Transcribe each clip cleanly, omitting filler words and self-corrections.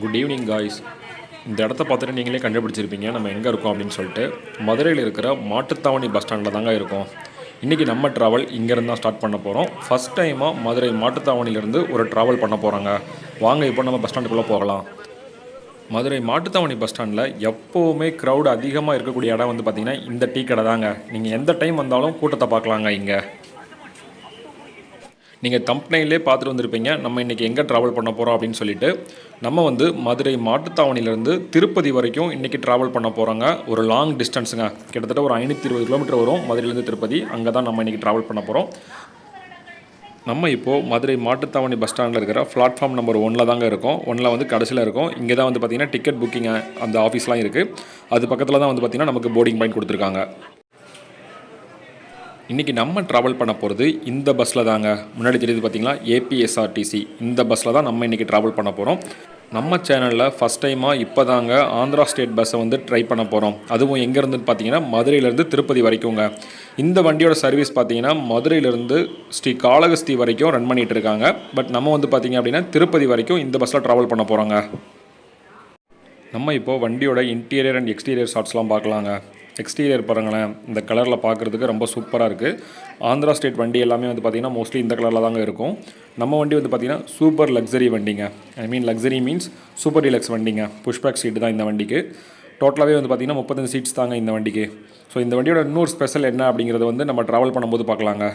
Good evening guys. இந்த இடத்த பார்த்துட்டு நீங்களே கண்டுபிடிச்சிருப்பீங்க நம்ம எங்கே இருக்கோம் அப்படின்னு சொல்லிட்டு. மதுரையில் இருக்கிற மாட்டுத்தாவணி பஸ் ஸ்டாண்டில் தாங்க இருக்கோம். இன்றைக்கி நம்ம ட்ராவல் இங்கேருந்து தான் ஸ்டார்ட் பண்ண போகிறோம். ஃபஸ்ட் டைமாக மதுரை மாட்டுத்தாவணியிலேருந்து ஒரு ட்ராவல் பண்ண போகிறாங்க. வாங்க இப்போ நம்ம பஸ் ஸ்டாண்டுக்குள்ளே போகலாம். மதுரை மாட்டுத்தாவணி பஸ் ஸ்டாண்டில் எப்போவுமே க்ரௌடு அதிகமாக இருக்கக்கூடிய இடம் வந்து பார்த்திங்கன்னா இந்த டீ கடை தாங்க. நீங்கள் எந்த டைம் வந்தாலும் கூட்டத்தை பார்க்கலாங்க. இங்கே நீங்கள் தம்ப்நெயிலே பார்த்துட்டு வந்திருப்பீங்க நம்ம இன்றைக்கி எங்கே ட்ராவல் பண்ண போகிறோம் அப்படின்னு சொல்லிட்டு. நம்ம வந்து மதுரை மாட்டுத்தாவணியிலேருந்து திருப்பதி வரைக்கும் இன்றைக்கி ட்ராவல் பண்ண போகிறோங்க. ஒரு லாங் டிஸ்டன்ஸுங்க, கிட்டத்தட்ட ஒரு 520 கிலோமீட்டர் வரும் மதுரையிலேருந்து திருப்பதி. அங்கே தான் நம்ம இன்றைக்கி ட்ராவல் பண்ண போகிறோம். நம்ம இப்போது மதுரை மாட்டுத்தாவணி பஸ் ஸ்டாண்டில் இருக்கிற பிளாட்ஃபார்ம் நம்பர் 1 தாங்க இருக்கோம். 1 வந்து கடைசியில் இருக்கும். இங்கே தான் வந்து பார்த்திங்கன்னா டிக்கெட் புக்கிங் அந்த ஆஃபீஸ்லாம் இருக்குது. அது பக்கத்தில் தான் வந்து பார்த்திங்கன்னா நமக்கு போர்டிங் பாயிண்ட் கொடுத்துருக்காங்க. இன்றைக்கி நம்ம ட்ராவல் பண்ண போகிறது இந்த பஸ்ஸில் தாங்க. முன்னாடி தெரியுது பார்த்திங்களா, ஏபிஎஸ்ஆர்டிசி. இந்த பஸ்ஸில் தான் நம்ம இன்றைக்கி ட்ராவல் பண்ண போகிறோம். நம்ம சேனலில் ஃபஸ்ட் டைமாக இப்போ தாங்க ஆந்திரா ஸ்டேட் பஸ்ஸை வந்து ட்ரை பண்ண போகிறோம். அதுவும் எங்கேருந்துன்னு பார்த்தீங்கன்னா மதுரையிலேருந்து திருப்பதி வரைக்குங்க. இந்த வண்டியோட சர்வீஸ் பார்த்தீங்கன்னா மதுரையிலேருந்து ஸ்ரீ காளகஸ்தி வரைக்கும் ரன் பண்ணிகிட்டு இருக்காங்க. பட் நம்ம வந்து பார்த்திங்க அப்படின்னா திருப்பதி வரைக்கும் இந்த பஸ்ஸில் ட்ராவல் பண்ண போகிறோங்க. நம்ம இப்போது வண்டியோட இன்டீரியர் அண்ட் எக்ஸ்டீரியர் ஷாட்ஸ்லாம் பார்க்கலாங்க. எக்ஸ்டீரியர் பாருங்களேன், இந்த கலரில் பார்க்குறதுக்கு ரொம்ப சூப்பராக இருக்குது. ஆந்திரா ஸ்டேட் வண்டி எல்லாமே வந்து பார்த்திங்கன்னா மோஸ்ட்லி இந்த கலரில் தாங்க இருக்கும். நம்ம வண்டி வந்து பார்த்திங்கன்னா சூப்பர் லக்ஸரி வண்டிங்க. லக்ஸரி மீன்ஸ் சூப்பர் டீலக்ஸ் வண்டிங்க. புஷ்பேக் சீட்டு தான் இந்த வண்டிக்கு. டோட்டலாகவே வந்து பார்த்திங்கன்னா 35 சீட்ஸ் தாங்க இந்த வண்டிக்கு. ஸோ இந்த வண்டியோட இன்னொரு ஸ்பெஷல் என்ன அப்படிங்கிறத வந்து நம்ம ட்ராவல் பண்ணும்போது பார்க்கலாங்க.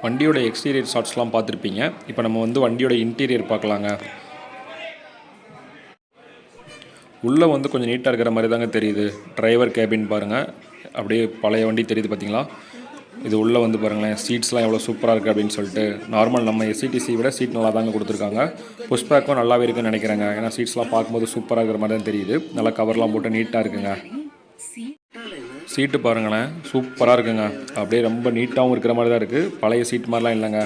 வண்டியோட எக்ஸ்டீரியர் ஷாட்ஸ்லாம் பார்த்துருப்பீங்க. இப்போ நம்ம வந்து வண்டியோட இன்டீரியர் பார்க்கலாங்க. உள்ளே வந்து கொஞ்சம் நீட்டாக இருக்கிற மாதிரி தாங்க தெரியுது. டிரைவர் கேபின் பாருங்கள், அப்படியே பழைய வண்டி தெரியுது பார்த்தீங்களா. இது உள்ளே வந்து பாருங்களேன், சீட்ஸ்லாம் எவ்வளோ சூப்பராக இருக்குது அப்படின்னு சொல்லிட்டு. நார்மல் நம்ம எஸ்சிடிசி விட சீட் நல்லா தாங்க கொடுத்துருக்காங்க. புஷ்பேக்கும் நல்லாவே இருக்குன்னு நினைக்கிறேங்க. ஏன்னா சீட்ஸ்லாம் பார்க்கும்போது சூப்பராக இருக்கிற மாதிரி தான் தெரியுது. நல்லா கவர்லாம் போட்டு நீட்டாக இருக்குங்க. சீட்டு பாருங்களேன், சூப்பராக இருக்குங்க. அப்படியே ரொம்ப நீட்டாகவும் இருக்கிற மாதிரி தான் இருக்குது. பழைய சீட் மாதிரிலாம் இல்லைங்க.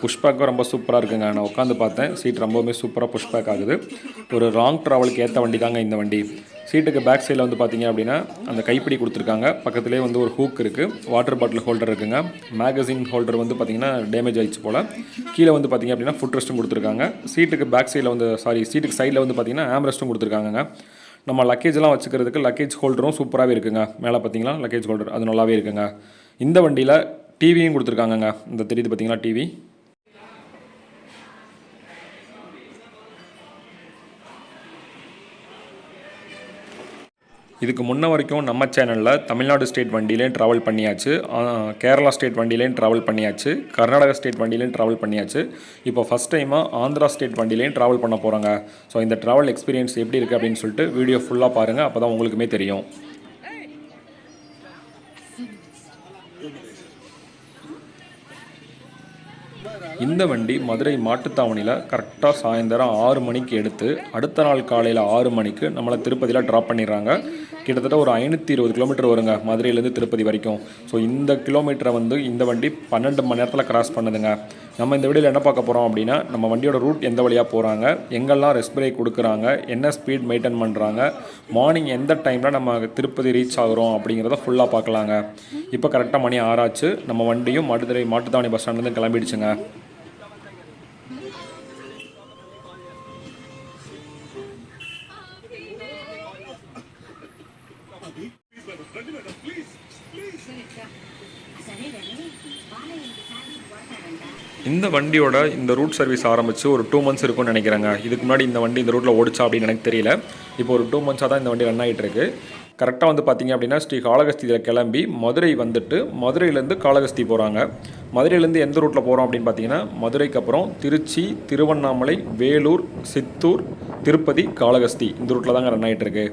புஷ்பேக்கும் ரொம்ப சூப்பராக இருக்குங்க. நான் உட்காந்து பார்த்தேன், சீட் ரொம்பவுமே சூப்பராக புஷ்பேக் ஆகுது. ஒரு லாங் ட்ராவலுக்கு ஏற்ற வண்டி தாங்க இந்த வண்டி. சீட்டுக்கு பேக் சைடில் வந்து பார்த்திங்க அப்படின்னா அந்த கைப்பிடி கொடுத்துருக்காங்க. பக்கத்துலேயே வந்து ஒரு ஹூக் இருக்குது. வாட்டர் பாட்டில் ஹோல்டர் இருக்குங்க. மேகசின் ஹோல்டர் வந்து பார்த்திங்கன்னா டேமேஜ் ஆகிடுச்சு போல். கீழே வந்து பார்த்திங்க அப்படின்னா ஃபுட் ரெஸ்ட்டும் கொடுத்துருக்காங்க. சீட்டுக்கு பேக் சைடில் வந்து சீட்டுக்கு சைடில் வந்து பார்த்திங்கன்னா ஆம் ரெஸ்ட்டும் கொடுத்துருக்காங்க. நம்ம லக்கேஜெலாம் வச்சுக்கிறதுக்கு லக்கேஜ் ஹோல்டரும் சூப்பராகவே இருக்குங்க. மேலே பார்த்திங்களா லக்கேஜ் ஹோல்டர், அது நல்லாவே இருக்குங்க. இந்த வண்டியில் டிவியும் கொடுத்துருக்காங்கங்க. இந்த தெரியுது பார்த்திங்களா டிவி. இதுக்கு முன்ன வரைக்கும் நம்ம சேனலில் தமிழ்நாடு ஸ்டேட் வண்டியிலையும் ட்ராவல் பண்ணியாச்சு, கேரளா ஸ்டேட் வண்டியிலையும் ட்ராவல் பண்ணியாச்சு, கர்நாடகா ஸ்டேட் வண்டியிலையும் ட்ராவல் பண்ணியாச்சு. இப்போ ஃபஸ்ட் டைமாக ஆந்திரா ஸ்டேட் வண்டியிலையும் ட்ராவல் பண்ண போகிறாங்க. ஸோ இந்த ட்ராவல் எக்ஸ்பீரியன்ஸ் எப்படி இருக்குது அப்படின்னு சொல்லிட்டு வீடியோ ஃபுல்லாக பாருங்கள். அப்போ தான் உங்களுக்குமே தெரியும். இந்த வண்டி மதுரை மாட்டுத்தாவணியில் கரெக்டாக சாயந்தரம் 6 மணிக்கு எடுத்து அடுத்த நாள் காலையில் 6 மணிக்கு நம்மளை திருப்பதியில் ட்ராப் பண்ணிடுறாங்க. கிட்டத்தட்ட ஒரு 520 கிலோமீட்டர் வருங்க மதுரையிலேருந்து திருப்பதி வரைக்கும். ஸோ இந்த கிலோமீட்டரை வந்து இந்த வண்டி 12 மணி நேரத்தில் கிராஸ் பண்ணுதுங்க. நம்ம இந்த வீடியோவில் என்ன பார்க்க போகிறோம் அப்படின்னா, நம்ம வண்டியோட ரூட் எந்த வழியாக போகிறாங்க, எங்கெல்லாம் ரெஸ்ட் பிரேக் கொடுக்குறாங்க, என்ன ஸ்பீட் மெயின்டைன் பண்ணுறாங்க, மார்னிங் எந்த டைமில் நம்ம திருப்பதி ரீச் ஆகிறோம் அப்படிங்கிறத ஃபுல்லாக பார்க்கலாங்க. இப்போ கரெக்டாக மணி 6 ஆச்சு. நம்ம வண்டியும் மதுரை மாட்டுத்தாவணி பஸ் ஸ்டாண்ட்லேருந்து கிளம்பிடுச்சுங்க. இந்த வண்டியோட இந்த ரூட் சர்வீஸ் ஆரம்பித்து ஒரு 2 மந்த்ஸ் இருக்கும்னு நினைக்கிறேங்க. இதுக்கு முன்னாடி இந்த வண்டி இந்த ரூட்டில் ஓடிச்சா அப்படின்னு எனக்கு தெரியல. இப்போ ஒரு 2 மந்த்ஸாக தான் இந்த வண்டி ரன் ஆகிட்டு இருக்கு. கரெக்டாக வந்து பார்த்திங்க அப்படின்னா ஸ்ரீ காளகஸ்தியில் கிளம்பி மதுரை வந்துட்டு மதுரையிலேருந்து காளகஸ்தி போகிறாங்க. மதுரையிலேருந்து எந்த ரூட்டில் போகிறோம் அப்படின்னு பார்த்தீங்கன்னா, மதுரைக்கு அப்புறம் திருச்சி, திருவண்ணாமலை, வேலூர், சித்தூர், திருப்பதி, காளகஸ்தி இந்த ரூட்டில் தாங்க ரன் ஆகிட்டு இருக்கு.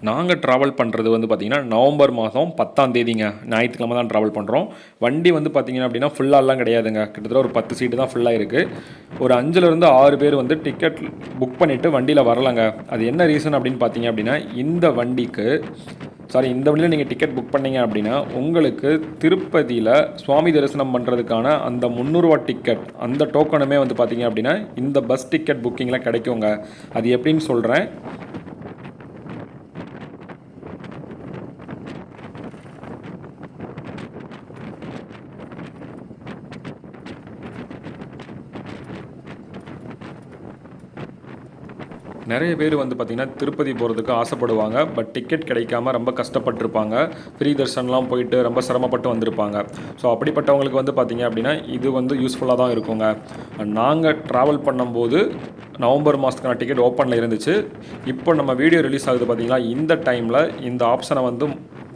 நாங்கள் ட்ராவல் பண்ணுறது வந்து பார்த்திங்கன்னா நவம்பர் மாதம் 10ஆம் தேதிங்க, ஞாயிற்றுக்கிழமை தான் ட்ராவல் பண்ணுறோம். வண்டி வந்து பார்த்திங்கன்னா அப்படின்னா ஃபுல்லாலாம் கிடையாதுங்க. கிட்டத்தட்ட ஒரு 10 சீட்டு தான் ஃபுல்லாக இருக்குது. ஒரு 5லேருந்து 6 பேர் வந்து டிக்கெட் புக் பண்ணிவிட்டு வண்டியில் வரலைங்க. அது என்ன ரீசன் அப்படின்னு பார்த்தீங்க அப்படின்னா, இந்த வண்டிக்கு சாரி இந்த வழியில் நீங்கள் டிக்கெட் புக் பண்ணீங்க அப்படின்னா உங்களுக்கு திருப்பதியில் சுவாமி தரிசனம் பண்ணுறதுக்கான அந்த 300 ரூபா டிக்கெட் அந்த டோக்கனுமே வந்து பார்த்தீங்க அப்படின்னா இந்த பஸ் டிக்கெட் புக்கிங்கில் கிடைக்குங்க. அது எப்படின்னு சொல்கிறேன். நிறைய பேர் வந்து பார்த்திங்கன்னா திருப்பதி போகிறதுக்கு ஆசைப்படுவாங்க. பட் டிக்கெட் கிடைக்காம ரொம்ப கஷ்டப்பட்டுருப்பாங்க. ஃப்ரீ தர்ஷன்லாம் போயிட்டு ரொம்ப சிரமப்பட்டு வந்திருப்பாங்க. ஸோ அப்படிப்பட்டவங்களுக்கு வந்து பார்த்திங்க அப்படின்னா இது வந்து யூஸ்ஃபுல்லாக தான் இருக்குங்க. நாங்கள் ட்ராவல் பண்ணும்போது நவம்பர் மாதத்துக்கான டிக்கெட் ஓப்பனில் இருந்துச்சு. இப்போ நம்ம வீடியோ ரிலீஸ் ஆகுது பார்த்திங்களா, இந்த டைமில் இந்த ஆப்ஷனை வந்து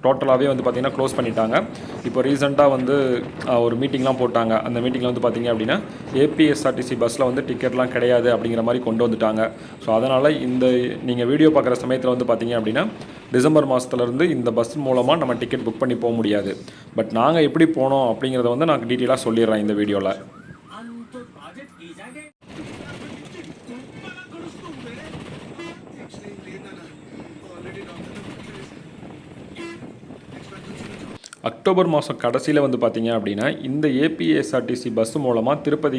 டோட்டலாகவே வந்து பார்த்திங்கன்னா க்ளோஸ் பண்ணிட்டாங்க. இப்போ ரீசெண்டாக வந்து ஒரு மீட்டிங்லாம் போட்டாங்க. அந்த மீட்டிங்கில் வந்து பார்த்திங்க அப்படின்னா ஏபிஎஸ்ஆர்டிசி பஸ்ஸில் வந்து டிக்கெட்லாம் கிடையாது அப்படிங்கிற மாதிரி கொண்டு வந்துட்டாங்க. ஸோ அதனால் இந்த நீங்கள் வீடியோ பார்க்குற சமயத்தில் வந்து பார்த்திங்க அப்படின்னா டிசம்பர் மாதத்துலேருந்து இந்த பஸ் மூலமாக நம்ம டிக்கெட் புக் பண்ணி போக முடியாது. பட் நாங்கள் எப்படி போனோம் அப்படிங்கிறத வந்து நான் டீட்டெயிலாக சொல்லிடுறேன் இந்த வீடியோவில். அக்டோபர் மாதம் கடைசியில் வந்து பார்த்திங்க அப்படின்னா இந்த ஏபிஎஸ்ஆர்டிசி பஸ் மூலமாக திருப்பதி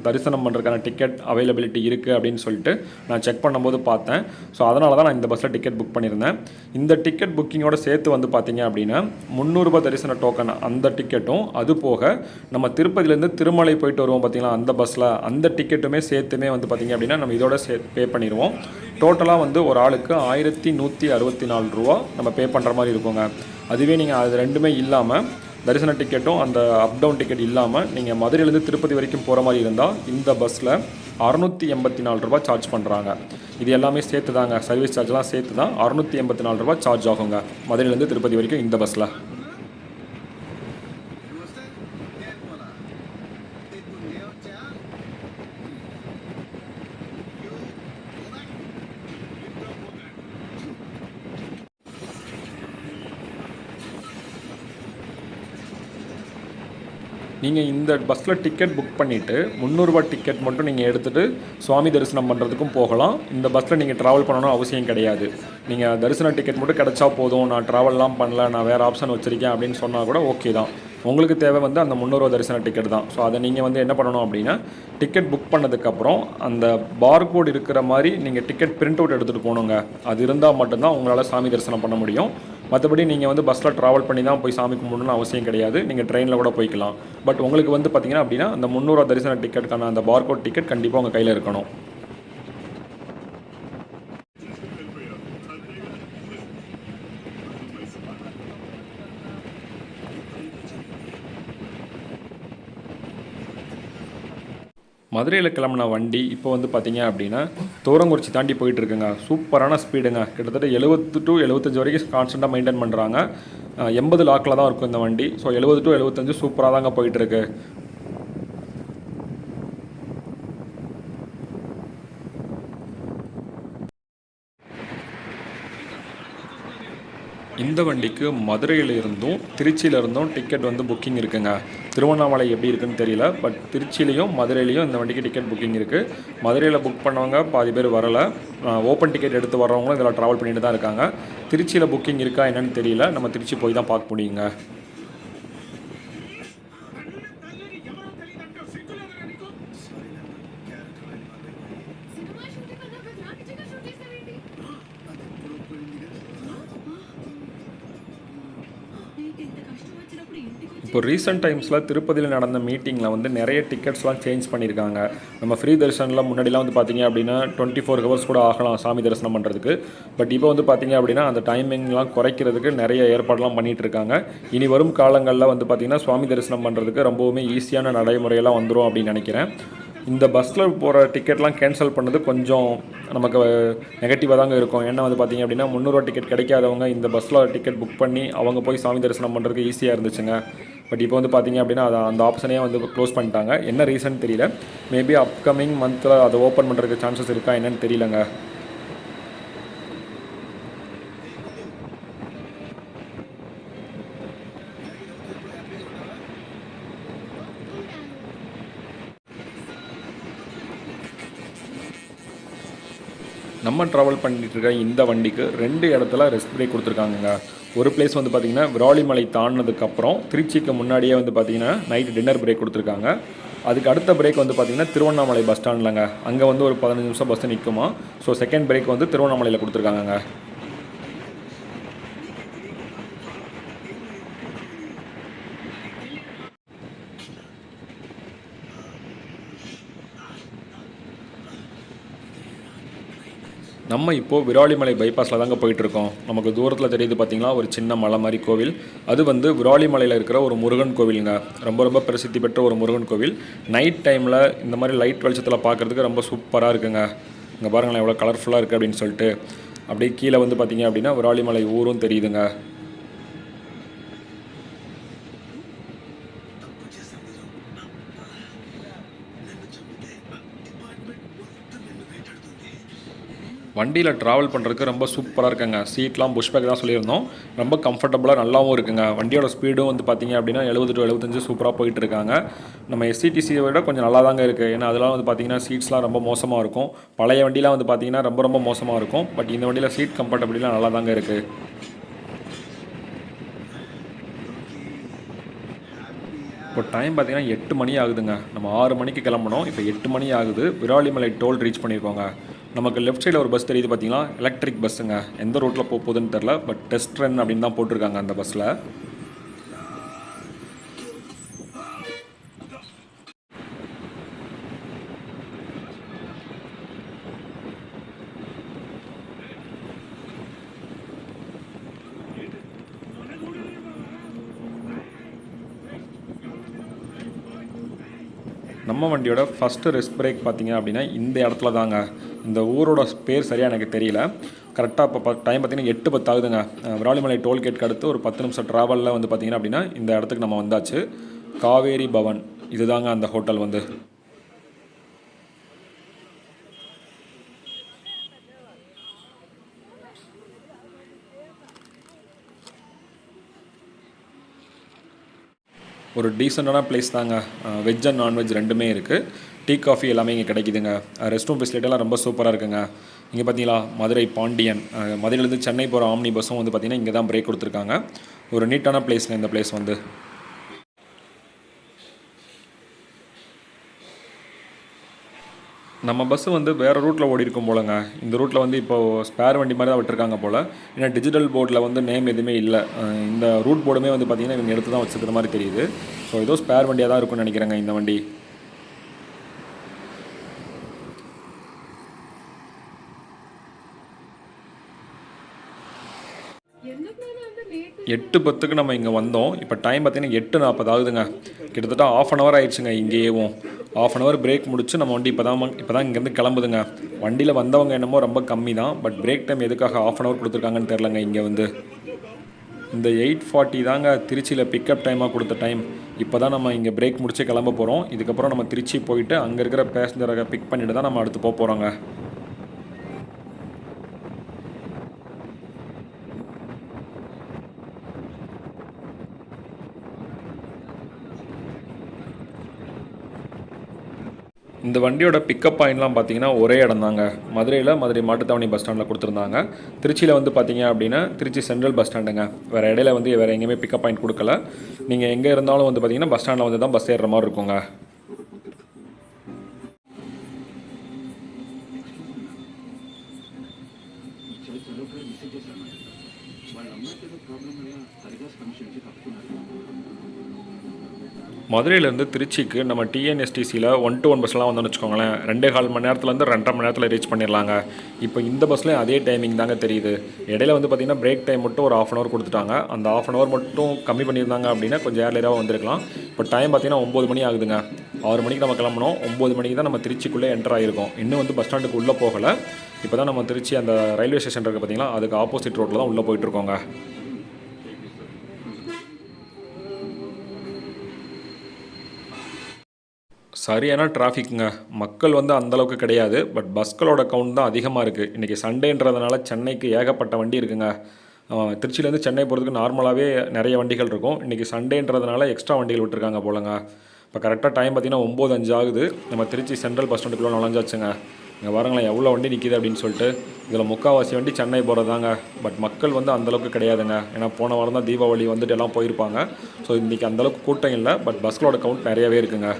தரிசனம் பண்ணுறதுக்கான டிக்கெட் அவைலபிலிட்டி இருக்குது அப்படின்னு சொல்லிட்டு நான் செக் பண்ணும்போது பார்த்தேன். ஸோ அதனால தான் நான் இந்த பஸ்ஸில் டிக்கெட் புக் பண்ணியிருந்தேன். இந்த டிக்கெட் புக்கிங்கோட சேர்த்து வந்து பார்த்திங்க அப்படின்னா 300 ரூபாய் தரிசன டோக்கன் அந்த டிக்கெட்டும், அது போக நம்ம திருப்பதியிலேருந்து திருமலை போயிட்டு வருவோம் பார்த்திங்களா அந்த பஸ்ஸில் அந்த டிக்கெட்டுமே சேர்த்துமே வந்து பார்த்திங்க அப்படின்னா நம்ம இதோட பே பண்ணிடுவோம். டோட்டலாக வந்து ஒரு ஆளுக்கு 1164 ரூபா நம்ம பே பண்ணுற மாதிரி இருக்குங்க. அதுவே நீங்கள் அது ரெண்டுமே இல்லாமல் தரிசன டிக்கெட்டும் அந்த அப் டவுன் டிக்கெட் இல்லாமல் நீங்கள் மதுரையிலேருந்து திருப்பதி வரைக்கும் போகிற மாதிரி இருந்தால் இந்த பஸ்ஸில் 684 ரூபா சார்ஜ் பண்ணுறாங்க. இது எல்லாமே சேர்த்து தாங்க, சர்வீஸ் சார்ஜ்லாம் சேர்த்து தான் 684 ரூபா சார்ஜ் ஆகுங்க மதுரையிலேருந்து திருப்பதி வரைக்கும் இந்த பஸ்ஸில். நீங்கள் இந்த பஸ்ஸில் டிக்கெட் புக் பண்ணிவிட்டு 300 ரூபா டிக்கெட் மட்டும் நீங்கள் எடுத்துகிட்டு சுவாமி தரிசனம் பண்ணுறதுக்கும் போகலாம். இந்த பஸ்ஸில் நீங்கள் ட்ராவல் பண்ணணும் அவசியம் கிடையாது. நீங்கள் தரிசன டிக்கெட் மட்டும் கிடச்சா போதும், நான் ட்ராவல்லாம் பண்ணல, நான் வேறு ஆப்ஷன் வச்சுருக்கேன் அப்படின்னு சொன்னால் கூட ஓகே தான். உங்களுக்கு தேவை வந்து அந்த 300 ரூபா தரிசன டிக்கெட் தான். ஸோ அதை நீங்கள் வந்து என்ன பண்ணணும் அப்படின்னா டிக்கெட் புக் பண்ணதுக்கப்புறம் அந்த பார்கோட் இருக்கிற மாதிரி நீங்கள் டிக்கெட் பிரிண்ட் அவுட் எடுத்துகிட்டு போகணுங்க. அது இருந்தால் மட்டும்தான் உங்களால் சாமி தரிசனம் பண்ண முடியும். மற்றபடி நீங்கள் வந்து பஸ்ஸில் ட்ராவல் பண்ணி தான் போய் சாமி கும்பிடணும்னு அவசியம் கிடையாது. நீங்கள் ட்ரெயினில் கூட போய்க்கலாம். பட் உங்களுக்கு வந்து பார்த்திங்கன்னா அப்படின்னா அந்த 300 ரூபா தரிசன டிக்கெட்டுக்கான அந்த பார்கோட் டிக்கெட் கண்டிப்பாக உங்கள் கையில் இருக்கணும். மதுரையில் கிளம்புன வண்டி இப்போ வந்து பார்த்திங்க அப்படின்னா தூரங்குறிச்சி தாண்டி போயிட்டுருக்குங்க. சூப்பரான ஸ்பீடுங்க. கிட்டத்தட்ட 70 to 75 வரைக்கும் கான்ஸ்டண்ட்டாக மெயின்டைன் பண்ணுறாங்க. 80 லாக்கில் தான் இருக்கும் இந்த வண்டி. ஸோ 70 to 75 சூப்பராக தாங்க போயிட்டுருக்கு. இந்த வண்டிக்கு மதுரையில் இருந்தும் திருச்சியில் இருந்தும் டிக்கெட் வந்து புக்கிங் இருக்குங்க. திருவண்ணாமலை எப்படி இருக்குன்னு தெரியல. பட் திருச்சியிலையும் மதுரையிலையும் இந்த வண்டிக்கு டிக்கெட் புக்கிங் இருக்குது. மதுரையில் புக் பண்ணவங்க பாதி பேர் வரலை. ஓப்பன் டிக்கெட் எடுத்து வர்றவங்களும் இதில் ட்ராவல் பண்ணிட்டு தான் இருக்காங்க. திருச்சியில் புக்கிங் இருக்கா என்னன்னு தெரியல. நம்ம திருச்சி போய் தான் பார்க்க முடியுங்க. இப்போ ரீசெண்ட் டைம்ஸில் திருப்பதியில் நடந்த மீட்டிங்கில் வந்து நிறைய டிக்கெட்ஸ்லாம் சேஞ்ச் பண்ணியிருக்காங்க. நம்ம ஃப்ரீ தரிசனில் முன்னாடிலாம் வந்து பார்த்திங்க அப்படின்னா 24 ஹவர்ஸ் கூட ஆகலாம் சாமி தரிசனம் பண்ணுறதுக்கு. பட் இப்போ வந்து பார்த்திங்க அப்படின்னா அந்த டைமிங்லாம் குறைக்கிறதுக்கு நிறைய ஏற்பாடுலாம் பண்ணிகிட்ருக்காங்க. இனி வரும் காலங்களில் வந்து பார்த்திங்கன்னா சுவாமி தரிசனம் பண்ணுறதுக்கு ரொம்பவுமே ஈஸியான நடைமுறையெல்லாம் வந்துடும் அப்படின்னு நினைக்கிறேன். இந்த பஸ்ஸில் போகிற டிக்கெட்லாம் கேன்சல் பண்ணது கொஞ்சம் நமக்கு நெகட்டிவாக தாங்க இருக்கும். ஏன்னா வந்து பார்த்திங்க அப்படின்னா 300 ரூபா டிக்கெட் கிடைக்காதவங்க இந்த பஸ்ஸில் டிக்கெட் புக் பண்ணி அவங்க போய் சாமி தரிசனம் பண்ணுறதுக்கு ஈஸியாக இருந்துச்சுங்க. பட் இப்போ வந்து பார்த்திங்க அப்படின்னா அந்த ஆப்ஷனே வந்து க்ளோஸ் பண்ணிட்டாங்க. என்ன ரீசன் தெரியல. மேபி அப்கமிங் மந்தில் அதை ஓப்பன் பண்ணுறதுக்கு சான்சஸ் இருக்கா என்னன்னு தெரியலங்க. நம்ம ட்ராவல் பண்ணிட்டு இருக்க இந்த வண்டிக்கு 2 இடத்துல ரெஸ்ட் பிரேக் கொடுத்துருக்காங்கங்க. ஒரு பிளேஸ் வந்து பார்த்திங்கன்னா விராலிமலை தாண்டினதுக்கப்புறம் திருச்சிக்கு முன்னாடியே வந்து பார்த்திங்கன்னா நைட்டு டின்னர் பிரேக் கொடுத்துருக்காங்க. அதுக்கு அடுத்த பிரேக் வந்து பார்த்திங்கன்னா திருவண்ணாமலை பஸ் ஸ்டாண்ட்லங்க. அங்கே வந்து ஒரு 15 நிமிஷம் பஸ் நிற்குமா. ஸோ செகண்ட் பிரேக் வந்து திருவண்ணாமலையில் கொடுத்துருக்காங்கங்க. நம்ம இப்போது விராலிமலை பைபாஸில் தாங்க போயிட்டுருக்கோம். நமக்கு தூரத்தில் தெரியுது பார்த்திங்களா ஒரு சின்ன மலை மாதிரி கோவில். அது வந்து விராலிமலையில் இருக்கிற ஒரு முருகன் கோவிலுங்க. ரொம்ப ரொம்ப பிரசித்தி பெற்ற ஒரு முருகன் கோவில். நைட் டைமில் இந்த மாதிரி லைட் வெளிச்சத்தில் பார்க்குறதுக்கு ரொம்ப சூப்பராக இருக்குங்க. இங்கே பாருங்களேன் எவ்வளோ கலர்ஃபுல்லாக இருக்குது அப்படின்னு சொல்லிட்டு. அப்படியே கீழே வந்து பார்த்திங்க அப்படின்னா விராலிமலை ஊரும் தெரியுதுங்க. வண்டியில் ட்ராவல் பண்ணுறதுக்கு ரொம்ப சூப்பராக இருக்குங்க. சீட்லாம் புஷ் பேக் தான் சொல்லியிருந்தோம். ரொம்ப கம்ஃபர்டபுளாக நல்லாவும் இருக்குங்க. வண்டியோட ஸ்பீடும் வந்து பார்த்திங்க அப்படின்னா 70 to 75 சூப்பராக போயிட்டு இருக்காங்க. நம்ம எஸ்சிடிசியை விட கொஞ்சம் நல்லா தாங்க இருக்குது. ஏன்னா அதெல்லாம் வந்து பார்த்திங்கன்னா சீட்ஸ்லாம் ரொம்ப மோசமாக இருக்கும். பழைய வண்டிலாம் வந்து பார்த்திங்கன்னா ரொம்ப ரொம்ப மோசமாக இருக்கும். பட் இந்த வண்டியில் சீட் கம்ஃபர்டபிளாக நல்லா தாங்க இருக்குது. இப்போ டைம் பார்த்திங்கன்னா 8 மணி ஆகுதுங்க. நம்ம 6 மணிக்கு கிளம்பணும். இப்போ 8 மணி ஆகுது. விராலிமலை டோல் ரீச் பண்ணியிருக்கோங்க. நமக்கு லெஃப்ட் சைடில் ஒரு பஸ் தெரியுது பார்த்தீங்களா, எலக்ட்ரிக் பஸ்ஸுங்க. எந்த ரூட்டில் போகுதுன்னு தெரில, பட் டெஸ்ட் ரன் அப்படின்னு தான் போட்டிருக்காங்க அந்த பஸ்ஸில். நம்ம வண்டியோட ஃபஸ்ட்டு ரெஸ்ட் பிரேக் பார்த்திங்க அப்படின்னா இந்த இடத்துல தாங்க. இந்த ஊரோட பேர் சரியாக எனக்கு தெரியல. கரெக்டாக இப்போ டைம் பார்த்திங்கன்னா 8:10 ஆகுதுங்க. விராலிமலை டோல்கேட்க்கு அடுத்து ஒரு 10 நிமிஷம் ட்ராவலில் வந்து பார்த்திங்கன்னா அப்படின்னா இந்த இடத்துக்கு நம்ம வந்தாச்சு. காவேரி பவன் இதுதாங்க அந்த ஹோட்டல் வந்து. ஒரு டீசெண்டான பிளேஸ் தாங்க. வெஜ் அண்ட் நான்வெஜ் ரெண்டுமே இருக்குது. டீ காஃபி எல்லாமே இங்கே கிடைக்குதுங்க. ரெஸ்ட் ரூம் ஃபெசிலிட்டிலாம் ரொம்ப சூப்பராக இருக்குங்க. இங்கே பார்த்தீங்களா மதுரை பாண்டியன், மதுரையிலேருந்து சென்னை போகிற ஆம்னி பஸ்ஸும் வந்து பார்த்திங்கன்னா இங்கே தான் பிரேக் கொடுத்துருக்காங்க. ஒரு நீட்டான பிளேஸுங்க இந்த பிளேஸ் வந்து. நம்ம பஸ்ஸு வந்து வேறு ரூட்டில் ஓடி இருக்கும் போலங்க. இந்த ரூட்டில் வந்து இப்போது ஸ்பேர் வண்டி மாதிரி தான் விட்டுருக்காங்க போல். ஏன்னா டிஜிட்டல் போர்டில் வந்து நேம் எதுவுமே இல்லை. இந்த ரூட் போர்டுமே வந்து பார்த்திங்கன்னா இவங்க எடுத்து தான் வச்சுருக்கிற மாதிரி தெரியுது. ஸோ ஏதோ ஸ்பேர் வண்டியாக தான் இருக்கும்னு நினைக்கிறேங்க இந்த வண்டி. எட்டு 10க்கு நம்ம இங்கே வந்தோம். இப்போ டைம் பார்த்திங்கன்னா 8:40 ஆகுதுங்க. கிட்டத்தட்ட ½ அன் ஹவர் ஆயிடுச்சுங்க. இங்கேயும் ½ அன் ஹவர் பிரேக் முடிச்சு நம்ம வண்டி இப்போ தான் இங்கேருந்து கிளம்புதுங்க. வண்டியில் வந்தவங்க என்னமோ ரொம்ப கம்மி தான். பட் பிரேக் டைம் எதுக்காக ½ அன் ஹவர் கொடுத்துருக்காங்கன்னு தெரிலங்க. இங்கே வந்து இந்த 8:40 தாங்க திருச்சியில் பிக்கப் டைமாக கொடுத்த டைம். இப்போ தான் நம்ம இங்கே பிரேக் முடிச்சு கிளம்ப போகிறோம். இதுக்கப்புறம் நம்ம திருச்சி போயிட்டு அங்கே இருக்கிற பேசஞ்சரை பிக் பண்ணிட்டு தான் நம்ம அடுத்து போகிறோங்க. இந்த வண்டியோட பிக்கப் பாயிண்ட்லாம் பார்த்தீங்கன்னா ஒரே இடம் தாங்க. மதுரை மாட்டுத்தாவணி பஸ் ஸ்டாண்டில் கொடுத்துருந்தாங்க. திருச்சியில் வந்து பார்த்தீங்க அப்படின்னா திருச்சி சென்ட்ரல் பஸ் ஸ்டாண்டுங்க. வேறு இடையில வந்து வேறு எங்கேயுமே பிக்கப் பாயிண்ட் கொடுக்கல. நீங்கள் எங்கே இருந்தாலும் வந்து பார்த்தீங்கன்னா பஸ் ஸ்டாண்டில் வந்து தான் பஸ் ஏறுற மாதிரி இருக்குங்க. மதுரையிலேருந்து திருச்சிக்கு நம்ம டிஎன்எஸ்டிசியில் 1 to 1 பஸ்லாம் வந்தோம்னு வச்சுக்கோங்களேன், 2.25 மணி நேரத்துலேருந்து 2.5 மணி நேரத்தில் ரீச் பண்ணிடலாங்க. இப்போ இந்த பஸ்லேயும் அதே டைமிங் தாங்க தெரியுது. இடையில வந்து பார்த்திங்கன்னா பிரேக் டைம் மட்டும் ஒரு ½ அன் ஹவர் கொடுத்துட்டாங்க. அந்த ½ அன் ஹவர் மட்டும் கம்மி பண்ணியிருந்தாங்க அப்படின்னா கொஞ்சம் ஏர்லியராக வந்திருக்கலாம். இப்போ டைம் பார்த்திங்கன்னா 9 மணி ஆகுதுங்க. 6 மணிக்கு நம்ம கிளம்பணும். 9 மணிக்கு தான் நம்ம திருச்சிக்குள்ளே என்டர் ஆகிருக்கோம். இன்னும் வந்து பஸ் ஸ்டாண்டுக்கு உள்ளே போகலை. இப்போ தான் நம்ம திருச்சி அந்த ரயில்வே ஸ்டேஷன் இருக்குது பார்த்திங்களா, அதுக்கு ஆப்போசிட் ரோட்டில் தான் உள்ளே போயிட்டுருக்கோங்க. சரியான டிராஃபிக்குங்க. மக்கள் வந்து அந்தளவுக்கு கிடையாது. பட் பஸ்களோட கவுண்ட் தான் அதிகமாக இருக்குது. இன்றைக்கி சண்டேன்றதுனால சென்னைக்கு ஏகப்பட்ட வண்டி இருக்குங்க. திருச்சியிலேருந்து சென்னை போகிறதுக்கு நார்மலாகவே நிறைய வண்டிகள் இருக்கும். இன்றைக்கி சண்டேன்றதுனால எக்ஸ்ட்ரா வண்டிகள் விட்டுருக்காங்க போலங்க. இப்போ கரெக்டாக டைம் பார்த்திங்கன்னா 9:05 ஆகுது. நம்ம திருச்சி சென்ட்ரல் பஸ் ஸ்டாண்டுக்குள்ளே நுழைஞ்சாச்சுங்க. இங்கே பாருங்களேன் எவ்வளோ வண்டி நிற்கிது அப்படின்னு சொல்லிட்டு. இதில் முக்கால்வாசி வண்டி சென்னை போகிறதாங்க. பட் மக்கள் வந்து அந்தளவுக்கு கிடையாதுங்க. ஏன்னா போன வாரம் தான் தீபாவளி வந்துட்டு எல்லாம் போயிருப்பாங்க. ஸோ இன்றைக்கி அந்தளவுக்கு கூட்டம் இல்லை. பட் பஸ்களோட கவுண்ட் நிறையவே இருக்குங்க.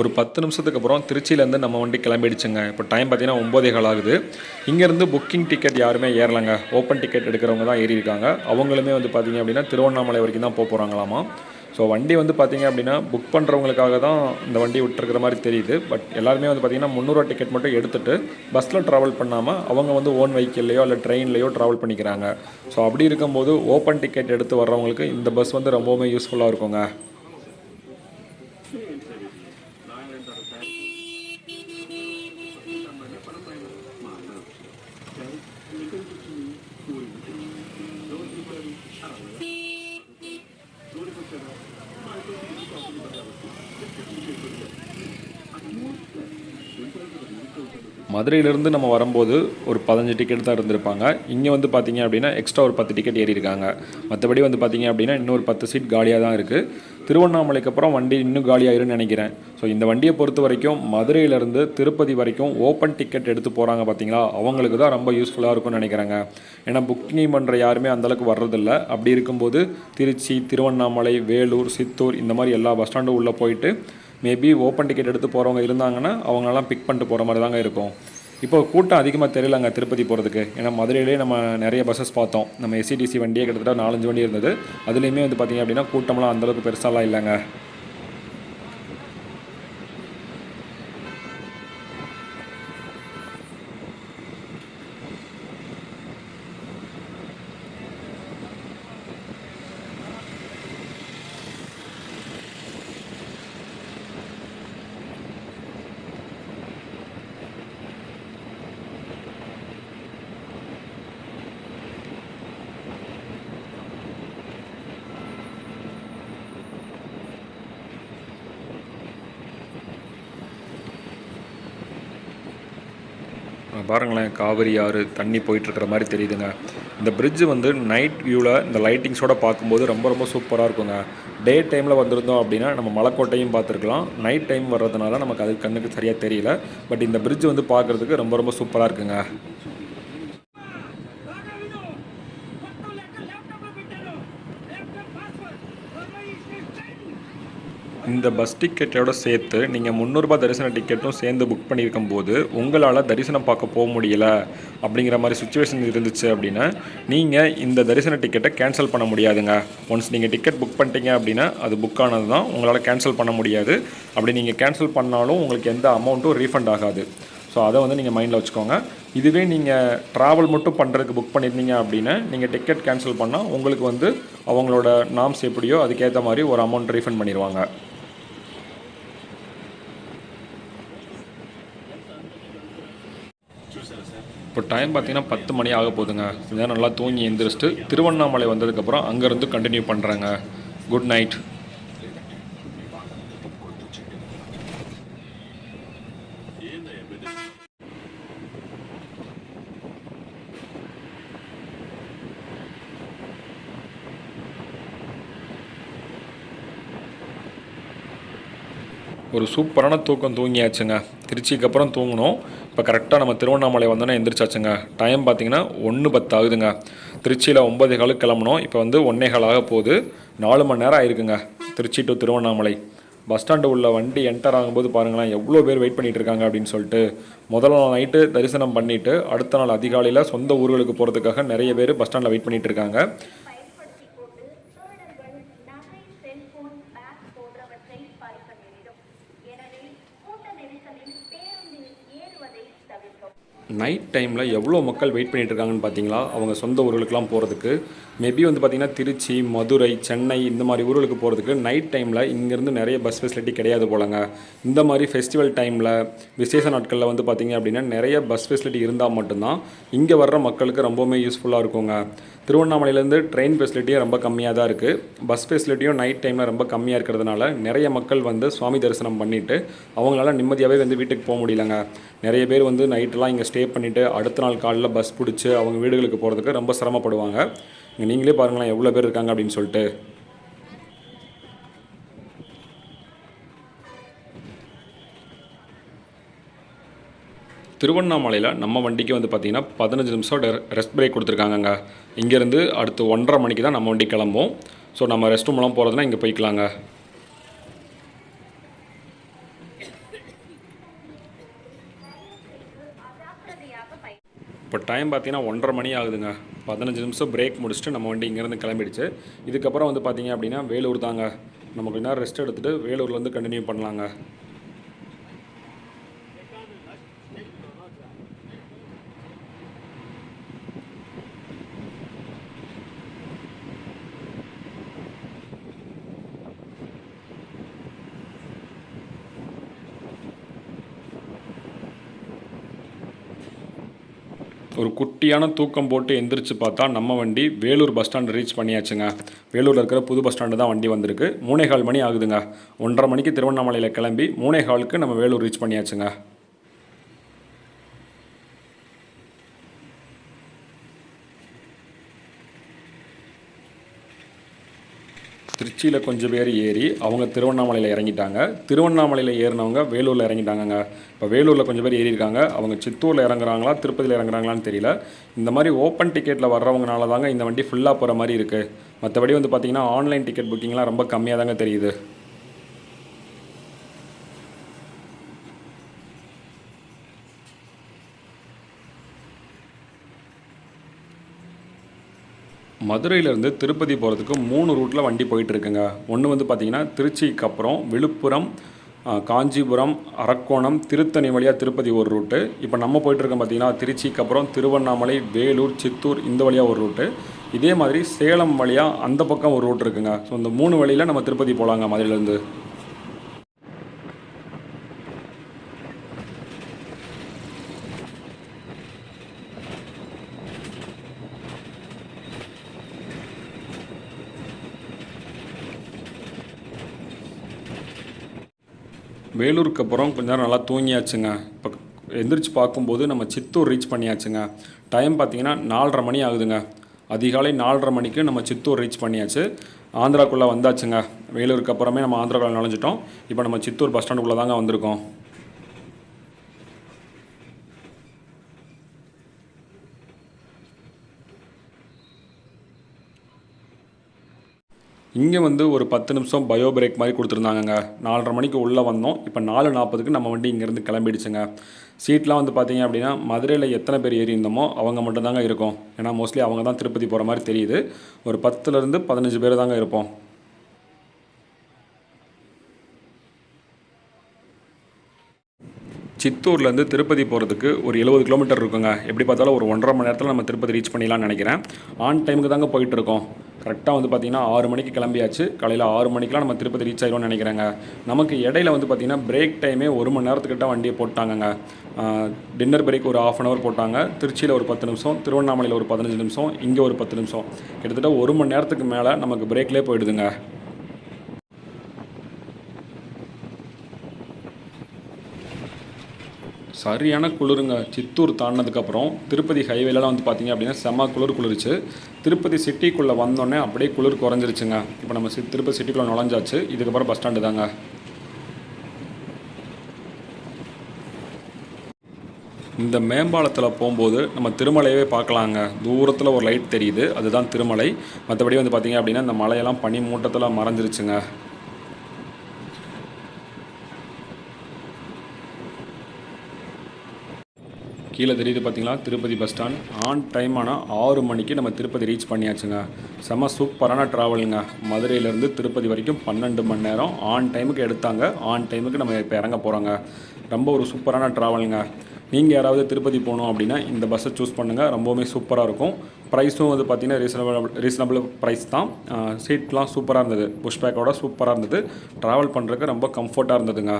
ஒரு 10 நிமிஷத்துக்கு அப்புறம் திருச்சியிலேருந்து நம்ம வண்டி கிளம்பிடுச்சுங்க. இப்போ டைம் பார்த்தீங்கன்னா 9:15 ஆகுது. இங்கேருந்து புக்கிங் டிக்கெட் யாருமே ஏறலைங்க. ஓப்பன் டிக்கெட் எடுக்கிறவங்க தான் ஏறியிருக்காங்க. அவங்களுமே வந்து பார்த்திங்க அப்படின்னா திருவண்ணாமலை வரைக்கும் தான் போகிறாங்களாமா. ஸோ வண்டி வந்து பார்த்திங்க அப்படின்னா புக் பண்ணுறவங்களுக்காக தான் இந்த வண்டி விட்டுருக்கிற மாதிரி தெரியுது. பட் எல்லாருமே வந்து பார்த்திங்கன்னா 300 டிக்கெட் மட்டும் எடுத்துகிட்டு பஸ்ஸில் ட்ராவல் பண்ணாமல் அவங்க வந்து ஓன் வெஹிக்கிள்லையோ இல்லை ட்ரெயின்லையோ ட்ராவல் பண்ணிக்கிறாங்க. ஸோ அப்படி இருக்கும்போது ஓப்பன் டிக்கெட் எடுத்து வர்றவங்களுக்கு இந்த பஸ் வந்து ரொம்பவுமே யூஸ்ஃபுல்லாக இருக்குங்க. மதுரையிலேருந்து நம்ம வரும்போது ஒரு 15 டிக்கெட் தான் இருந்திருப்பாங்க. இங்கே வந்து பார்த்திங்க அப்படின்னா எக்ஸ்ட்ரா ஒரு 10 டிக்கெட் ஏறியிருக்காங்க. மற்றபடி வந்து பார்த்திங்க அப்படின்னா இன்னொரு 10 சீட் காலியாக தான் இருக்குது. திருவண்ணாமலைக்கு அப்புறம் வண்டி இன்னும் காலியாயிருன்னு நினைக்கிறேன். ஸோ இந்த வண்டியை பொறுத்த வரைக்கும் மதுரையிலேருந்து திருப்பதி வரைக்கும் ஓப்பன் டிக்கெட் எடுத்து போகிறாங்க பார்த்தீங்களா, அவங்களுக்கு தான் ரொம்ப யூஸ்ஃபுல்லாக இருக்கும்னு நினைக்கிறேங்க. ஏன்னா புக்கிங் பண்ணுற யாருமே அந்தளவுக்கு வர்றதில்ல. அப்படி இருக்கும்போது திருச்சி, திருவண்ணாமலை, வேலூர், சித்தூர் இந்த மாதிரி எல்லா பஸ் ஸ்டாண்டும் உள்ளே போயிட்டு மேபி ஓப்பன் டிக்கெட் எடுத்து போகிறவங்க இருந்தாங்கன்னா அவங்களெல்லாம் பிக் பண்ணிட்டு போகிற மாதிரி தாங்க இருக்கும். இப்போ கூட்டம் அதிகமாக தெரியலங்க திருப்பதி போகிறதுக்கு. ஏன்னா மதுரையிலே நம்ம நிறைய பஸ்ஸஸ் பார்த்தோம். நம்ம எஸ்சிடிசி வண்டியே கிட்டத்தட்ட 4-5 வண்டி இருந்தது. அதுலேயுமே வந்து பார்த்திங்க அப்படின்னா கூட்டம்லாம் அந்தளவுக்கு பெருசாலாம் இல்லைங்க. பாருங்களேன் காவிரி ஆறு தண்ணி போயிட்டுருக்கிற மாதிரி தெரியுதுங்க. இந்த பிரிட்ஜு வந்து நைட் வியூவில் இந்த லைட்டிங்ஸோடு பார்க்கும்போது ரொம்ப ரொம்ப சூப்பராக இருக்குங்க. டே டைமில் வந்திருந்தோம் அப்படின்னா நம்ம மலைக்கோட்டையும் பார்த்துருக்கலாம். நைட் டைம் வர்றதுனால நமக்கு அது கண்ணுக்கு சரியாக தெரியல. பட் இந்த பிரிட்ஜ் வந்து பார்க்குறதுக்கு ரொம்ப ரொம்ப சூப்பராக இருக்குங்க. இந்த பஸ் டிக்கெட்டோட சேர்த்து நீங்கள் ரூ. 300 தரிசன டிக்கெட்டும் சேர்ந்து புக் பண்ணியிருக்கும் போது உங்களால் தரிசனம் பார்க்க போக முடியல அப்படிங்கிற மாதிரி சுச்சுவேஷன் இருந்துச்சு அப்படின்னா நீங்கள் இந்த தரிசன டிக்கெட்டை கேன்சல் பண்ண முடியாதுங்க. ஒன்ஸ் நீங்கள் டிக்கெட் புக் பண்ணிட்டீங்க அப்படின்னா அது புக் ஆனது தான், உங்களால் கேன்சல் பண்ண முடியாது. அப்படி நீங்கள் கேன்சல் பண்ணாலும் உங்களுக்கு எந்த அமௌண்ட்டும் ரீஃபண்ட் ஆகாது. ஸோ அதை வந்து நீங்கள் மைண்டில் வச்சுக்கோங்க. இதுவே நீங்கள் ட்ராவல் மட்டும் பண்ணுறதுக்கு புக் பண்ணியிருந்தீங்க அப்படின்னா நீங்கள் டிக்கெட் கேன்சல் பண்ணால் உங்களுக்கு வந்து அவங்களோட நாம்ஸ் எப்படியோ அதுக்கேற்ற மாதிரி ஒரு அமௌண்ட் ரீஃபண்ட் பண்ணிடுவாங்க. இப்போ டைம் பார்த்தீங்கன்னா 10 மணி ஆக போகுதுங்க. கொஞ்சம் நல்லா தூங்கி எழுந்திரிச்சிட்டு திருவண்ணாமலை வந்ததுக்கப்புறம் அங்கேருந்து கண்டினியூ பண்ணுறாங்க. Good night. ஒரு சூப்பரான தூக்கம் தூங்கியாச்சுங்க. திருச்சிக்கு அப்புறம் தூங்கணும். இப்போ கரெக்டாக நம்ம திருவண்ணாமலை வந்தோன்னே எந்திரிச்சாச்சுங்க. டைம் பார்த்திங்கன்னா 1:10 ஆகுதுங்க. திருச்சியில் 9:15 கிளம்பணும். இப்போ வந்து 1:15 ஆக போகுது. 4 மணி நேரம் ஆயிருக்குங்க Tiruchi to Tiruvannamalai. Bus stand உள்ள வண்டி என்டர் ஆகும்போது பாருங்களேன் எவ்வளோ பேர் வெயிட் பண்ணிகிட்டு இருக்காங்க அப்படின்னு சொல்லிட்டு. முதல் நாள் நைட்டு தரிசனம் பண்ணிவிட்டு அடுத்த நாள் அதிகாலையில் சொந்த ஊர்களுக்கு போகிறதுக்காக நிறைய பேர் பஸ் ஸ்டாண்டில் வெயிட் பண்ணிகிட்டு இருக்காங்க. நைட் டைமில் எவ்வளோ மக்கள் வெயிட் பண்ணிகிட்டு இருக்காங்கன்னு பார்த்தீங்களா, அவங்க சொந்த ஊர்களுக்கெலாம் போகிறதுக்கு. மேபி வந்து பார்த்திங்கன்னா திருச்சி, மதுரை, சென்னை இந்த மாதிரி ஊர்களுக்கு போகிறதுக்கு நைட் டைமில் இங்கேருந்து நிறைய பஸ் ஃபெசிலிட்டி கிடையாது போலங்க. இந்த மாதிரி ஃபெஸ்டிவல் டைமில், விசேஷ நாட்களில் வந்து பார்த்திங்க அப்படின்னா நிறைய பஸ் ஃபெசிலிட்டி இருந்தால் மட்டும்தான் இங்கே வர்ற மக்களுக்கு ரொம்பவுமே யூஸ்ஃபுல்லாக இருக்குங்க. திருவண்ணாமலையிலேருந்து ட்ரெயின் ஃபெசிலிட்டியும் ரொம்ப கம்மியாக தான் இருக்குது. பஸ் ஃபெசிலிட்டியும் நைட் டைமில் ரொம்ப கம்மியாக இருக்கிறதுனால நிறைய மக்கள் வந்து சுவாமி தரிசனம் பண்ணிவிட்டு அவங்களால நிம்மதியாகவே வந்து வீட்டுக்கு போக முடியலங்க. நிறைய பேர் வந்து நைட்டெலாம் இங்கே ஸ்டே பண்ணிவிட்டு அடுத்த நாள் காலைல பஸ் பிடிச்சி அவங்க வீடுகளுக்கு போகிறதுக்கு ரொம்ப சிரமப்படுவாங்க. நீங்களே பாருங்களேன் எவ்வளோ பேர் இருக்காங்க அப்படின்னு சொல்லிட்டு. திருவண்ணாமலையில் நம்ம வண்டிக்கு வந்து பார்த்திங்கன்னா 15 நிமிஷம் ரெஸ்ட் பிரேக் கொடுத்துருக்காங்கங்க. இங்கேருந்து அடுத்து 1:30 மணிக்கு தான் நம்ம வண்டி கிளம்பும். ஸோ நம்ம ரெஸ்ட் ரூம்லாம் போகிறதுனா இங்கே போய்க்கலாங்க. இப்போ டைம் பார்த்தீங்கன்னா 1:30 மணி ஆகுதுங்க. 15 நிமிஷம் பிரேக் முடிச்சுட்டு நம்ம வண்டி இங்கேருந்து கிளம்பிடுச்சு. இதுக்கப்புறம் வந்து பார்த்திங்க அப்படின்னா வேலூர் தாங்க. நம்ம கொஞ்ச நேரம் ரெஸ்ட் எடுத்துகிட்டு வேலூர்லேருந்து கண்டினியூ பண்ணலாங்க. ஒரு குட்டியான தூக்கம் போட்டு எந்திரிச்சு பார்த்தா நம்ம வண்டி வேலூர் பஸ் ஸ்டாண்டு ரீச் பண்ணியாச்சுங்க. வேலூரில் இருக்கிற புது பஸ் ஸ்டாண்டு தான் வண்டி வந்திருக்கு. 3:15 மணி ஆகுதுங்க. 1:30 மணிக்கு திருவண்ணாமலையில் கிளம்பி 3:15க்கு நம்ம வேலூர் ரீச் பண்ணியாச்சுங்க. திருச்சியில் கொஞ்சம் பேர் ஏறி அவங்க திருவண்ணாமலையில் இறங்கிட்டாங்க. திருவண்ணாமலையில் ஏறினவங்க வேலூரில் இறங்கிட்டாங்கங்க. இப்போ வேலூரில் கொஞ்சம் பேர் ஏறியிருக்காங்க. அவங்க சித்தூரில் இறங்குறாங்களா திருப்பதியில் இறங்குறாங்களான்னு தெரியல. இந்த மாதிரி ஓப்பன் டிக்கெட்டில் வர்றவங்கனால தாங்க இந்த வண்டி ஃபுல்லாக போகிற மாதிரி இருக்குது. மற்றபடி வந்து பார்த்திங்கன்னா ஆன்லைன் டிக்கெட் புக்கிங்லாம் ரொம்ப கம்மியாக தாங்க தெரியுது. மதுரையிலேருந்து திருப்பதி போகிறதுக்கு 3 ரூட்டில் வண்டி போயிட்டுருக்குங்க. ஒன்று வந்து பார்த்திங்கன்னா திருச்சிக்கு அப்புறம் விழுப்புரம், காஞ்சிபுரம், அரக்கோணம், திருத்தணி வழியாக திருப்பதி ஒரு ரூட்டு. இப்போ நம்ம போயிட்டுருக்கோம் பார்த்திங்கன்னா திருச்சிக்கு அப்புறம் திருவண்ணாமலை, வேலூர், சித்தூர் இந்த வழியாக ஒரு ரூட்டு. இதே மாதிரி சேலம் வழியாக அந்த பக்கம் ஒரு ரூட் இருக்குங்க. ஸோ இந்த 3 வழியில் நம்ம திருப்பதி போகலாங்க மதுரையிலேருந்து. வேலூருக்கு அப்புறம் கொஞ்ச நேரம் நல்லா தூங்கியாச்சுங்க. இப்போ எந்திரிச்சு பார்க்கும்போது நம்ம சித்தூர் ரீச் பண்ணியாச்சுங்க. டைம் பார்த்திங்கன்னா 4:30 மணி ஆகுதுங்க. அதிகாலை 4:30 மணிக்கு நம்ம சித்தூர் ரீச் பண்ணியாச்சு. ஆந்திராக்குள்ளே வந்தாச்சுங்க. வேலூருக்கு அப்புறமே நம்ம ஆந்திராக்குள்ளே நுழைஞ்சிட்டோம். இப்போ நம்ம சித்தூர் பஸ் ஸ்டாண்டுக்குள்ளே தாங்க வந்திருக்கோம். இங்கே வந்து ஒரு 10 நிமிஷம் பயோ பிரேக் மாதிரி கொடுத்துருந்தாங்கங்க. 4:30 மணிக்கு உள்ளே வந்தோம். இப்போ 4:40க்கு நம்ம வண்டி இங்கேருந்து கிளம்பிடுச்சுங்க. சீட்லாம் வந்து பார்த்திங்க அப்படின்னா மதுரையில் எத்தனை பேர் ஏறி இருந்தோமோ அவங்க மட்டும்தாங்க இருக்கும். ஏன்னா மோஸ்ட்லி அவங்க தான் திருப்பதி போகிற மாதிரி தெரியுது. ஒரு 10லேருந்து 15 பேர் தாங்க இருப்போம். சித்தூர்லேருந்து திருப்பதி போகிறதுக்கு ஒரு 70 கிலோமீட்டர் இருக்குங்க. எப்படி பார்த்தாலும் ஒரு 1:30 மணி நேரத்தில் நம்ம திருப்பதி ரீச் பண்ணிடலாம்னு நினைக்கிறேன். ஆன் டைமுக்கு தாங்க போயிட்டுருக்கோம். கரெக்டாக வந்து பார்த்திங்கன்னா 6 மணிக்கு கிளம்பியாச்சு. காலையில் 6 மணிக்கெலாம் நம்ம திருப்பதி ரீச் ஆகிடும்னு நினைக்கிறேங்க. நமக்கு இடையில வந்து பார்த்திங்கன்னா பிரேக் டைமே 1 மணி நேரத்துக்கிட்ட வண்டியை போட்டாங்கங்க. டின்னர் பிரேக் ஒரு 1/2 hour போட்டாங்க. திருச்சியில் ஒரு 10 நிமிஷம், திருவண்ணாமலையில் ஒரு 15 நிமிஷம், இங்கே ஒரு 10 நிமிஷம், கிட்டத்தட்ட 1 மணி நேரத்துக்கு மேலே நமக்கு பிரேக்லேயே போயிடுதுங்க. சரியான குளிருங்க. சித்தூர் தாண்டினதுக்கப்புறம் திருப்பதி ஹைவேலலாம் வந்து பார்த்திங்க அப்படின்னா செம்ம குளிர்ச்சு. திருப்பதி சிட்டிக்குள்ளே வந்தோடனே அப்படியே குளிர் குறைஞ்சிருச்சுங்க. இப்போ நம்ம திருப்பதி சிட்டிக்குள்ளே நுழைஞ்சாச்சு. இதுக்கப்புறம் பஸ் ஸ்டாண்டு தாங்க. இந்த மேம்பாலத்தில் போகும்போது நம்ம திருமலையவே பார்க்கலாங்க. தூரத்தில் ஒரு லைட் தெரியுது, அதுதான் திருமலை. மற்றபடி வந்து பார்த்திங்க அப்படின்னா இந்த மலையெல்லாம் பனி மூட்டத்தில் மறைஞ்சிருச்சுங்க. கீழே தெரியுது பார்த்தீங்களா Tirupati bus stand. On time ஆனால் 6 மணிக்கு நம்ம திருப்பதி ரீச் பண்ணியாச்சுங்க. செம்ம சூப்பரான ட்ராவலுங்க. மதுரையிலேருந்து திருப்பதி வரைக்கும் 12 மணி நேரம் ஆன் டைமுக்கு எடுத்தாங்க. ஆன் டைமுக்கு நம்ம இப்போ இறங்க போகிறோங்க. ரொம்ப ஒரு சூப்பரான ட்ராவலுங்க. நீங்கள் யாராவது திருப்பதி போகணும் அப்படின்னா இந்த பஸ்ஸை சூஸ் பண்ணுங்கள். ரொம்பவுமே சூப்பராக இருக்கும். ப்ரைஸும் வந்து பார்த்திங்கன்னா ரீசனபிள் ப்ரைஸ் தான். சீட்லாம் சூப்பராக இருந்தது. புஷ் பேக்கோட சூப்பராக இருந்தது. ட்ராவல் பண்ணுறதுக்கு ரொம்ப கம்ஃபர்ட்டாக இருந்ததுங்க.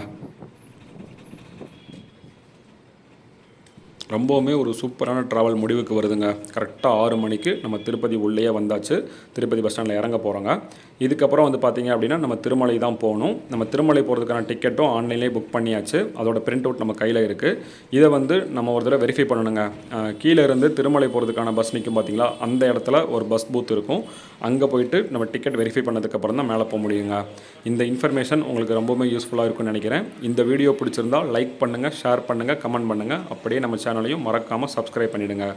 ரொம்பவுமே ஒரு சூப்பரான ட்ராவல் முடிவுக்கு வருதுங்க. கரெக்டாக 6 மணிக்கு நம்ம திருப்பதி உள்ளே வந்தாச்சு. திருப்பதி பஸ் ஸ்டாண்டில் இறங்க போகிறோங்க. இதுக்கப்புறம் வந்து பார்த்திங்க அப்படின்னா நம்ம திருமலை தான் போகணும். நம்ம திருமலை போகிறதுக்கான டிக்கெட்டும் ஆன்லைன்லேயே புக் பண்ணியாச்சு. அதோட பிரிண்ட் அவுட் நம்ம கையில் இருக்குது. இதை வந்து நம்ம ஒரு தடவை வெரிஃபை பண்ணணுங்க. கீழே இருந்து திருமலை போகிறதுக்கான பஸ் நிற்கும் பார்த்திங்களா, அந்த இடத்துல ஒரு பஸ் பூத் இருக்கும். அங்கே போயிட்டு நம்ம டிக்கெட் வெரிஃபை பண்ணதுக்கப்புறம் தான் மேலே போக முடியுங்க. இந்த இன்ஃபர்மேஷன் உங்களுக்கு ரொம்பவுமே யூஸ்ஃபுல்லாக இருக்கும்னு நினைக்கிறேன். இந்த வீடியோ பிடிச்சிருந்தால் லைக் பண்ணுங்கள், ஷேர் பண்ணுங்கள், கமெண்ட் பண்ணுங்கள். அப்படியே நம்ம சேனலையும் மறக்காமல் சப்ஸ்கிரைப் பண்ணிவிடுங்க.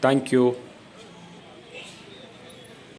தேங்க்யூ.